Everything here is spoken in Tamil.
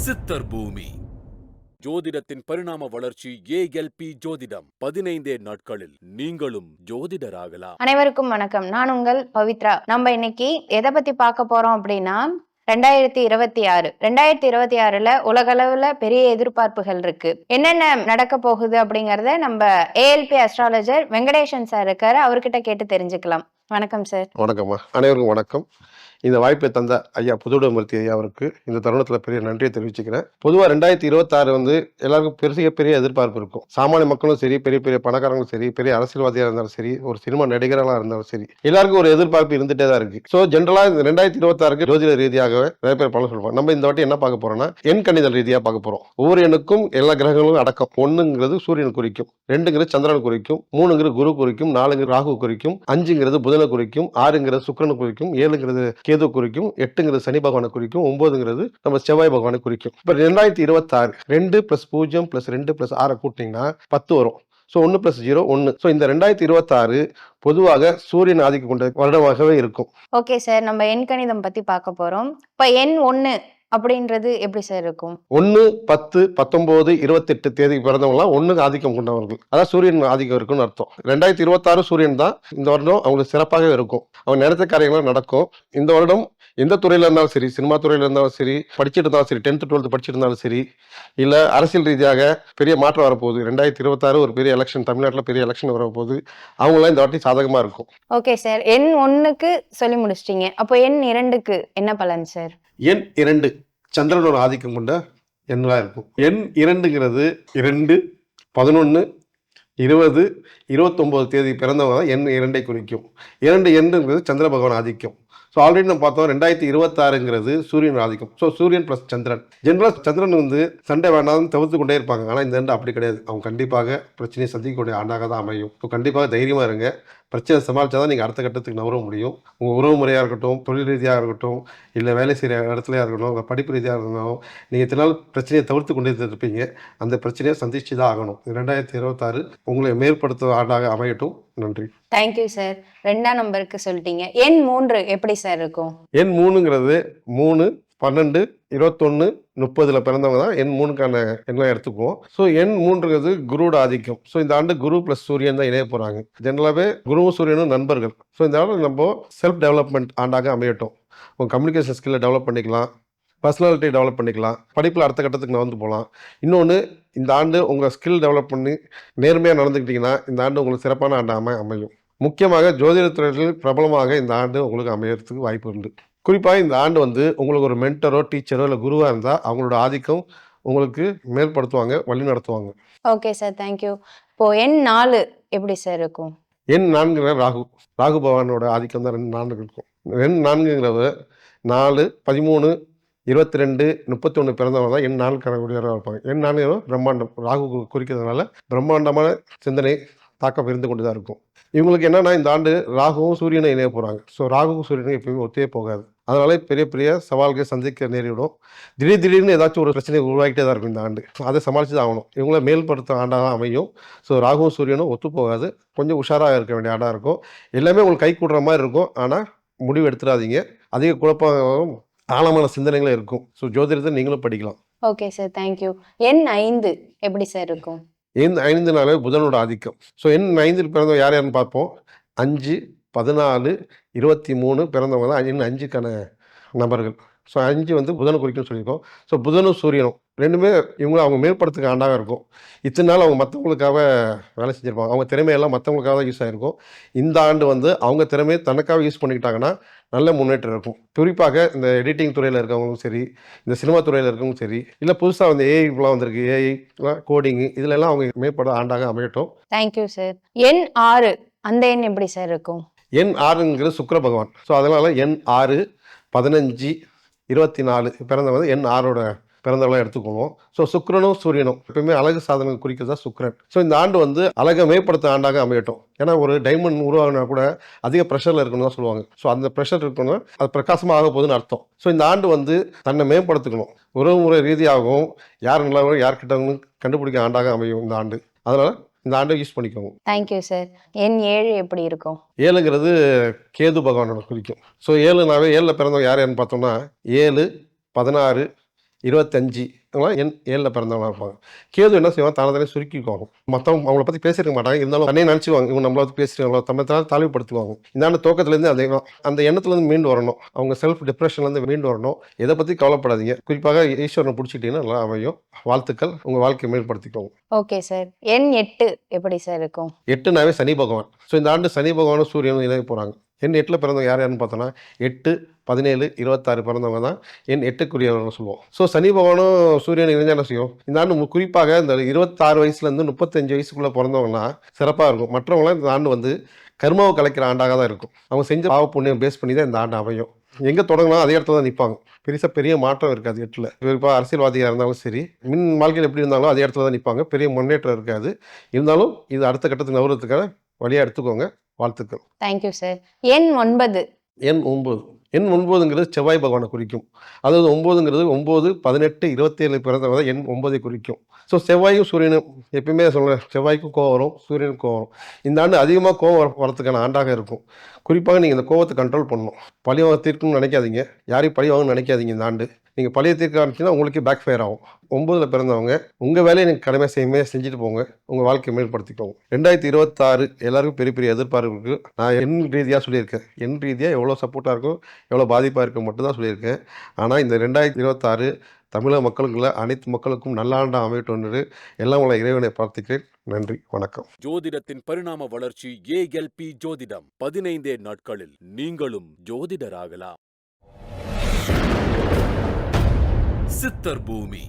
சித்தர் பூமி ஜோதிடத்தின் பரிணாம வளர்ச்சி ஏஎல்பி ஜோதிடம் 15 நாட்களில் நீங்களும் ஜோதிடராகலாம். அனைவருக்கும் வணக்கம். நான் உங்கள் பவித்ரா. நம்ம இன்னைக்கு எதை பத்தி பார்க்க போறோம் அப்படின்னா 2026ல உலகளவுல பெரிய எதிர்பார்ப்புகள் இருக்கு. என்னென்ன நடக்க போகுது அப்படிங்கறத நம்ம ஏஎல்பி அஸ்ட்ராலஜர் வெங்கடேசன் சார் இருக்காரு, அவர்கிட்ட கேட்டு தெரிஞ்சுக்கலாம். வணக்கம் சார். வணக்கம்மா, அனைவருக்கும் வணக்கம். இந்த வாய்ப்பை தந்த ஐயா புதுவுடைமூர்த்தி ஐயா அவருக்கு இந்த தருணத்தில் பெரிய நன்றியை தெரிவிச்சுக்கிறேன். பொதுவாக 2026 வந்து எல்லாருக்கும் பெரிய எதிர்பார்ப்பு இருக்கும். சாமானிய மக்களும் சரி, பெரிய பெரிய பணக்காரங்களும் சரி, பெரிய அரசியல்வாதியாக இருந்தாலும் சரி, ஒரு சினிமா நடிகர்களாக இருந்தாலும் சரி, எல்லாருக்கும் ஒரு எதிர்பார்ப்பு இருந்துகிட்டே தான் இருக்கு. ஸோ ஜென்ரலாக இந்த 2026 ஜோதிட ரீதியாகவே நிறைய பேர் பலன் சொல்லுவாங்க. நம்ம இந்த வாட்டி என்ன பார்க்க போறோம்னா எண் கணிதல் ரீதியாக பார்க்க போறோம். ஒவ்வொரு எண்ணுக்கும் எல்லா கிரகங்களும் அடக்கம். 1ங்கிறது சூரியன் குறிக்கும், 2ங்கிறது சந்திரன் குறிக்கும், 3ங்கிறது குரு குறிக்கும், 4ங்கிறது ராகு குறிக்கும், 5ங்கிறது புதனை குறிக்கும், 6ங்கிறது சுக்கிரனை குறிக்கும், 7ங்கிறது கேது குறிக்கும், 8ங்கிறது சனி பகவானை குறிக்கும், 9ங்கிறது நம்ம செவ்வாய் பகவானை குறிக்கும். இப்ப 2026 2 + 0 + 2 + 6 கூட்டினீங்கன்னா 10 வரும். ஸோ 1 + 0 1. ஸோ இந்த 2026 பொதுவாக சூரியன் ஆதிக்கம் கொண்ட வருடமாகவே இருக்கும். ஓகே சார், நம்ம எண் கணிதம் பத்தி பார்க்க போறோம். இப்ப எண் 1 அப்படின்றது எப்படி சார் இருக்கும்? 1, 10, 19, 28 தேதிக்கு பிறந்தவங்கலாம் 1 ஆதிக்கம் கொண்டவர்கள், அதான் சூரியன் ஆதிக்கம் இருக்குன்னு அர்த்தம். 2026 சூரியன் தான் இந்த வருடம் அவங்களுக்கு சிறப்பாக இருக்கும். அவங்க நினைத்த காரியங்களும் நடக்கும். இந்த வருடம் எந்த துறையில இருந்தாலும் சரி, சினிமா துறையில இருந்தாலும் சரி, படிச்சுட்டு இருந்தாலும் சரி, 10th 12th படிச்சுட்டு இருந்தாலும் சரி, இல்ல அரசியல் ரீதியாக பெரிய மாற்றம் வரப்போகுது. 2026 ஒரு பெரிய எலெக்ஷன், தமிழ்நாட்டில் பெரிய எலெக்ஷன் வரப்போகுது. அவங்களாம் இந்த வாட்டி சாதகமா இருக்கும். ஓகே சார், எண் 1க்கு சொல்லி முடிச்சிட்டீங்க. அப்போ எண் 2க்கு என்ன பலன் சார்? எண் 2 சந்திரனோட ஆதிக்கம் கொண்ட எண்ணா இருக்கும். எண் 2ங்கிறது 2, 11, 20, 29 தேதி பிறந்தவங்க தான் எண் 2ஐ குறிக்கும். 2 எண்ணுங்கிறது சந்திர பகவான் ஆதிக்கம். ஸோ ஆல்ரெடி நம்ம பார்த்தோம் 2026ங்கிறது சூரியன் ஆதிக்கம். ஸோ சூரியன் ப்ளஸ் சந்திரன். ஜென்ரலாக சந்திரன் வந்து சண்டை வேண்டாம்னு தவிர்த்து கொண்டே இருப்பாங்க. ஆனால் இந்த ஆண்டு அப்படி கிடையாது. அவங்க கண்டிப்பாக பிரச்சனையை சந்திக்கக்கூடிய ஆண்டாக தான் அமையும். ஸோ கண்டிப்பாக தைரியமாக இருங்க. பிரச்சனை சமாளித்தா தான் நீங்கள் அடுத்த கட்டத்துக்கு நவர முடியும். உங்கள் உறவு முறையாக இருக்கட்டும், தொழில் ரீதியாக இருக்கட்டும், இல்லை வேலை செய்கிற இடத்துலையாக இருக்கட்டும், உங்கள் படிப்பு ரீதியாக இருந்தாலும் நீங்கள் இத்தனை நாள் பிரச்சனையை தவிர்த்து கொண்டே இருப்பீங்க. அந்த பிரச்சனையை சந்திச்சு தான் ஆகணும். 2026 உங்களை மேற்படுத்தும் ஆண்டாக அமையட்டும். நன்றி. Thank you sir. 2ஆம் நம்பருக்கு சொல்லிட்டீங்க. எண் 3 எப்படி சார் இருக்கும்? எண் 3ங்கிறது 3, 12, 21, 30ல பிறந்தவங்க தான் எண் 3க்கான எண்ணெல்லாம் எடுத்துக்குவோம். ஸோ எண் 3ங்கிறது குருவோட ஆதிக்கம். ஸோ இந்த ஆண்டு குரு ப்ளஸ் சூரியன் தான் இணைய போகிறாங்க. ஜென்ரலாகவே குருவும் சூரியனும் நண்பர்கள். ஸோ இந்த ஆண்டு நம்ம செல்ஃப் டெவலப்மெண்ட் ஆண்டாக அமையட்டும். உங்கள் கம்யூனிகேஷன் ஸ்கில்லை டெவலப் பண்ணிக்கலாம், பர்சனாலிட்டி டெவலப் பண்ணிக்கலாம், படிப்பில் அடுத்த கட்டத்துக்கு நடந்து போகலாம். இன்னொன்று, இந்த ஆண்டு உங்கள் ஸ்கில் டெவலப் பண்ணி நேர்மையாக நடந்துக்கிட்டிங்கன்னா இந்த ஆண்டு உங்களுக்கு சிறப்பான ஆண்டாக அமையும். முக்கியமாக ஜோதிடத்துறையில் பிரபலமாக இந்த ஆண்டு உங்களுக்கு அமையறதுக்கு வாய்ப்பு உண்டு. குறிப்பாக இந்த ஆண்டு வந்து உங்களுக்கு ஒரு மென்டரோ, டீச்சரோ இல்லை குருவாக இருந்தால் அவங்களோட ஆதிக்கம் உங்களுக்கு மேற்படுத்துவாங்க, வழி நடத்துவாங்க. Okay sir, thank you. இப்போ எண் 4 எப்படி சார் இருக்கும்? எண் 4 ராகு பகவானோட ஆதிக்கம் தான் 4 இருக்கும். எண் 4ங்கிறவ 4, 13, 22, 31 பிறந்தவங்க தான் எண் 4 கணக்குடியராக இருப்பாங்க. எண் 4 பிரம்மாண்டம், ராகு குறிக்கிறதுனால பிரம்மாண்டமான சிந்தனை தாக்கம் இருந்து கொண்டு தான் இருக்கும். இவங்களுக்கு என்னன்னா இந்த ஆண்டு ராகுவும் சூரியனும் இணைய போகிறாங்க. ஸோ ராகுவும் சூரியனும் எப்பயுமே ஒத்தே போகாது. அதனால பெரிய பெரிய சவால்களை சந்திக்க நேரிடும். திடீர்னு ஏதாச்சும் ஒரு பிரச்சனை உருவாகிட்டே தான் இருக்கும் இந்த ஆண்டு. அதை சமாளித்து தான் ஆகணும். இவங்கள மேல்படுத்த ஆண்டாக தான் அமையும். ஸோ ராகுவும் சூரியனும் ஒத்து போகாது. கொஞ்சம் உஷாராக இருக்க வேண்டிய ஆண்டாக இருக்கும். எல்லாமே உங்களுக்கு கை கூடுற மாதிரி இருக்கும். ஆனால் முடிவு எடுத்துடாதீங்க. அதிக குழப்பம், ஆழமான சிந்தனைகளும் இருக்கும். ஸோ ஜோதிடத்தை நீங்களும் படிக்கலாம். Okay sir, thank you. எண் 5 எப்படி சார் இருக்கும்? எண் 5னாலே புதனோட ஆதிக்கம். ஸோ எண் 5 பிறந்தவங்க யார் யாருன்னு பார்ப்போம். 5, 14, 23 பிறந்தவங்க தான் எண் 5க்கான நபர்கள். ஸோ 5 வந்து புதனை குறிக்கும்னு சொல்லியிருக்கோம். ஸோ புதனும் சூரியனும் ரெண்டுமே இவங்களும் அவங்க மேற்படுத்துக்கு ஆண்டாக இருக்கும். இத்தனை நாள் அவங்க மற்றவங்களுக்காக வேலை செஞ்சுருப்பாங்க. அவங்க திறமையெல்லாம் மற்றவங்களுக்காக தான் யூஸ் ஆகிருக்கும். இந்த ஆண்டு வந்து அவங்க திறமையை தனக்காக யூஸ் பண்ணிக்கிட்டாங்கன்னா நல்ல முன்னேற்றம் இருக்கும். குறிப்பாக இந்த எடிட்டிங் துறையில் இருக்கவங்களும் சரி, இந்த சினிமா துறையில் இருக்கவங்களும் சரி, இல்லை புதுசாக வந்து ஏஐலாம் வந்திருக்கு, ஏஐ கோடிங்கு, இதிலெல்லாம் அவங்க மேற்பட ஆண்டாக அமையட்டும். Thank you sir. எண் 6 அந்த எண் எப்படி சார் இருக்கும்? எண் 6ங்கிறது சுக்கிர பகவான். ஸோ அதனால எண் 6, 15, 24 பிறந்தவங்க எண் 6ஓட பிறந்தவங்களாம் எடுத்துக்குவோம். ஸோ சுக்கிரனும் சூரியனும் எப்பயுமே அழகு சாதனை குறிக்கிறதா சுக்கிரன். ஸோ இந்த ஆண்டு வந்து அழகை மேம்படுத்த ஆண்டாக அமையட்டும். ஏன்னா ஒரு டைமண்ட் உருவாகினா கூட அதிக ப்ரெஷரில் இருக்கணும் தான் சொல்லுவாங்க. ஸோ அந்த ப்ரெஷர் இருக்கணும், அது பிரகாசமாக ஆக போகுதுன்னு அர்த்தம். ஸோ இந்த ஆண்டு வந்து தன்னை மேம்படுத்திக்கணும். உறவுமுறை ரீதியாகவும் யார் நல்லவங்க யார்கிட்டவங்க கண்டுபிடிக்க ஆண்டாக அமையும் இந்த ஆண்டு. அதனால் இந்த ஆண்டை யூஸ் பண்ணிக்கோங்க. Thank you sir. எண் 7 எப்படி இருக்கும்? 7ங்கிறது கேது பகவானோட குறிக்கும். ஸோ 7னாவே 7ல் பிறந்தவங்க யார் யாருன்னு பார்த்தோம்னா 7, 16, 25 இவங்களாம் எண் 7ல் பிறந்தவங்களா இருப்பாங்க. கேது என்ன செய்வாங்க, தானே சுருக்கிக்குவாங்க. மற்றவங்க அவங்கள பற்றி பேசியிருக்க மாட்டாங்க, இருந்தாலும் தன்னையே நினச்சிக்குவாங்க, இவங்க நம்மளை பற்றி பேசுகிறாங்களோ, தன்னை தாழ்வுபடுத்துவாங்க. இந்த ஆண்டு துவக்கத்துலேருந்து அதே தான். அந்த எண்ணத்துலேருந்து மீண்டு வரணும், அவங்க செல்ஃப் டிப்ரெஷன்லேருந்து மீண்டு வரணும். எதை பற்றி கவலைப்படாதீங்க, குறிப்பாக ஈஸ்வரனை பிடிச்சிக்கிட்டீங்கன்னா நல்லா அமையும். வாழ்த்துக்கள், உங்கள் வாழ்க்கையை மேம்படுத்திக்கோங்க. Okay sir. எண் 8 எப்படி சார் இருக்கும்? 8னாவே சனி பகவான். ஸோ இந்த ஆண்டு சனி பகவானும் சூரியனும் இணைய போகிறாங்க. எண் 8ல் பிறந்தவங்க யார் யாருன்னு பார்த்தோன்னா 8, 17, 26 பிறந்தவங்க தான் எண் 8க்குரியவர்கள் சொல்லுவோம். ஸோ சனி பகவானும் சூரியன் இணைஞ்சா என்ன செய்யும், இந்த ஆண்டு குறிப்பாக இந்த 26 வயசுலேருந்து 35 வயசுக்குள்ளே பிறந்தவங்கலாம் சிறப்பாக இருக்கும். மற்றவங்களாம் இந்த ஆண்டு வந்து கர்மாவை கலைக்கிற ஆண்டாக தான் இருக்கும். அவங்க செஞ்ச பாவ புண்ணியம் பேஸ் பண்ணி தான் இந்த ஆண்டு அமையும். எங்கே தொடங்கினா அதே இடத்துல தான் நிற்பாங்க. பெரிய மாற்றம் இருக்காது 8ல். குறிப்பாக அரசியல்வாதியாக இருந்தாலும் சரி, மின் வாழ்க்கையில் எப்படி இருந்தாலும் அதே இடத்துல தான் நிற்பாங்க. பெரிய முன்னேற்றம் இருக்காது. இருந்தாலும் இது அடுத்த கட்டத்துக்கு நகர்றதுக்கான வழியாக எடுத்துக்கோங்க. வாழ்த்துக்கள். Thank you sir. எண் 9. எண் 9. எண் 9ங்கிறது செவ்வாய் பகவானை குறிக்கும். அதாவது 9ங்கிறது 9, 18, 27 பிறந்தவங்க தான் எண் 9ஐ குறிக்கும். ஸோ செவ்வாயும் சூரியனும் எப்பயுமே சொல்கிறேன், செவ்வாய்க்கும் கோவம் வரும், சூரியனுக்கும் கோவம் வரும். இந்த ஆண்டு அதிகமாக கோவம் வரத்துக்கான ஆண்டாக இருக்கும். குறிப்பாக நீங்கள் இந்த கோவத்தை கண்ட்ரோல் பண்ணணும். பழி வாங்க தீர்க்கணும்னு நினைக்காதீங்க, யாரையும் பழி வாங்கணும்னு நினைக்காதீங்க. இந்த ஆண்டு நீங்கள் பழியை தீர்க்க ஆரம்பிச்சிங்கன்னா உங்களுக்கு பேக் ஃபயர் ஆகும். 9ல் பிறந்தவங்க உங்கள் வேலையை நீங்கள் கடமை செஞ்சுட்டு போங்க, உங்கள் வாழ்க்கையை மேம்படுத்திக்கோங்க. 2026 எல்லாருக்கும் பெரிய எதிர்பார்ப்பு இருக்குது. நான் எண் ரீதியாக சொல்லியிருக்கேன், எண் ரீதியாக எவ்வளோ சப்போர்ட்டாக இருக்கும், எவ்வளோ பாதிப்பாக இருக்கும் மட்டும் தான் சொல்லியிருக்கேன். ஆனால் இந்த 2026 தமிழக மக்களுக்குள்ள அனைத்து மக்களுக்கும் நல்ல ஆண்டாக அமையட்டும் என்று எல்லாம் உள்ள இறைவனை பிரார்த்திக்கிறேன். நன்றி, வணக்கம். ஜோதிடத்தின் பரிணாம வளர்ச்சி ஏஎல்பி ஜோதிடம். 15 நாட்களில் நீங்களும் ஜோதிடராகலாம். சித்தர் பூமி.